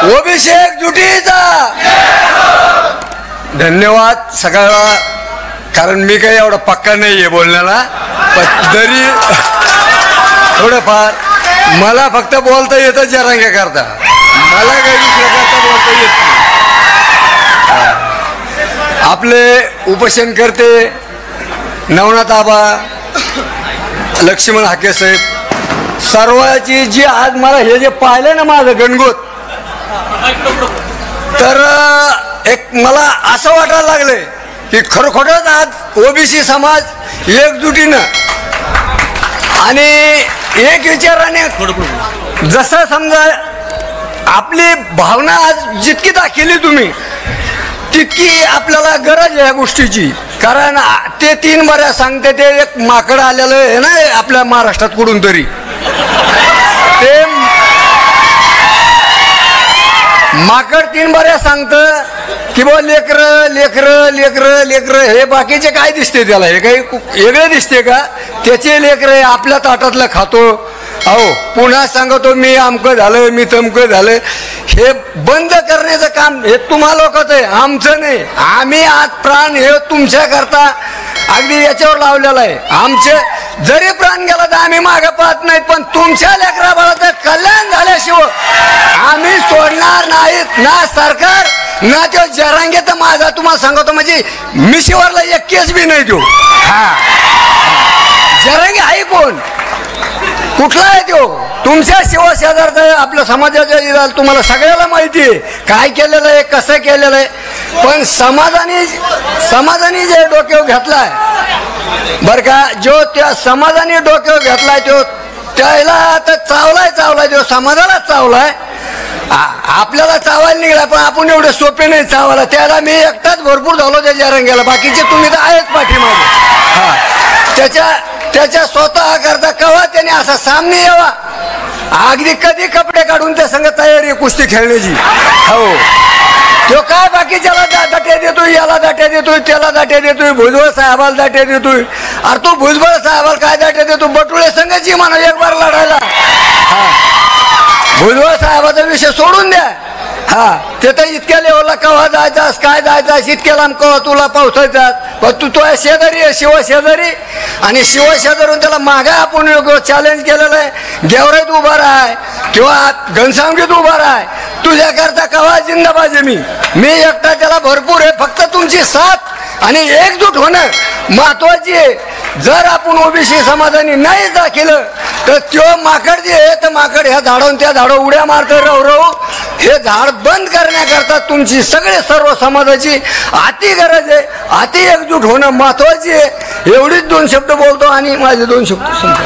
OBC एकजुटीचा धन्यवाद सगळ्याला. कारण मी काही एवढा पक्का नाहीये बोलण्याला, पण तरी थोडंफार मला फक्त बोलता येतं जरांगे करता, मला काही दुसऱ्या करता बोलता येत नाही. आपले उपोषणकर्ते नवनाथ आबा, लक्ष्मण हाके साहेब, सर्वांची जी आज मला हे जे पाहिलं ना माझं गणगोत, तर एक मला असं वाटायला लागलंय की खरोखरच आज ओबीसी समाज एकजुटीनं आणि एक विचाराने, जसं समजा आपली भावना आज जितकी दाखवली तुम्ही तितकी आपल्याला गरज आहे या गोष्टीची. कारण ते 3 बऱ्या सांगते, ते एक माकड आलेलं आहे ना आपल्या महाराष्ट्रात कुठून तरी, ते माकड 3 बऱ्या सांगतं की बा लेकर लेकर लेकर लेकर. हे बाकीचे काय दिसते त्याला, हे काही वेगळे दिसते का? त्याचे लेकर आपल्या ताटातलं खातो. अहो पुन्हा सांगतो मी अमकं झालं, मी तमकं झालं. हे बंद करण्याचं काम हे तुम्हा लोकांचं आहे, आमचं नाही. आम्ही आज प्राण हे तुमच्या करता अगदी याच्यावर लावलेलं आहे. आमचे जरी प्राण गेला तर आम्ही मागे पाहत नाहीत, पण तुमच्या लेकरा बाळाचं कल्याण झाल्याशिवाय आम्ही सोडणार नाहीत. ना सरकार ना तो जरांगे. तर माझा तुम्हाला सांगतो म्हणजे मिशीवरला एक केस बी नाही तो. हा जरांगे आहे कोण, कुठला आहे तो? तुमच्या शिवशेजारचा आपल्या समाजाच्या तुम्हाला सगळ्याला माहिती आहे काय केलेलं आहे, कसं केलेलं आहे. पण समाजाने जे डोक्यावर घेतलाय बरं का, जो त्या समाजाने डोक्यावर घेतलाय तो त्याला आता चावलाय तो समाजाला चावलाय. आपल्याला चावायला निघाला, पण आपण एवढे सोपे नाही चावायला. त्याला मी एकटाच भरपूर झालो त्या जरांग्याला, बाकीचे तुम्ही तर आहेच पाठीमागे. हा त्याच्या स्वतः करता कवा त्याने असा सामने यावा, अगदी कधी कपडे काढून त्या संग तयारी कुस्ती खेळण्याची. हो तो काय बाकीच्याला दाट्या देतोय, याला दाट्या देतोय, त्याला दाट्या देतोय, भुजबळ साहेबाला दाट्या देतोय. अरे तो भुजबळ साहेबाला काय दाट्या देतो? बटुळे संघाची म्हणा एक बार लढायला. हा भुजबळ साहेबाचा विषय सोडून द्या. हा ते तर इतक्या लेवलला कवा जायचास, काय जायचास, इतक्या लांब कवा तुला पावसायचास. पण तू तो शेजारी आहे, शिवशेजारी, आणि शिवशेजारून त्याला मागे आपण चॅलेंज केलेलं आहे. गेवराईत उभा राहाय किंवा घनसावंगीत उभा राहाय, तुझ्याकरता कवा जिंदाबाजी. मी एकटा त्याला भरपूर आहे. फक्त तुमची साथ आणि एकजूट होणं महत्वाची आहे. जर आपण ओबीसी समाजाने नाही दाखवलं तर तो माकड जे आहे तर माकड ह्या झाडावरून त्या झाडावर उड्या मारतं रव. हे झाड बंद करण्याकरता तुमची सर्व समाजाची अति गरज आहे. अति एकजूट होणं महत्वाची आहे. एवढीच 2 शब्द बोलतो आणि माझे 2 शब्द संपतो.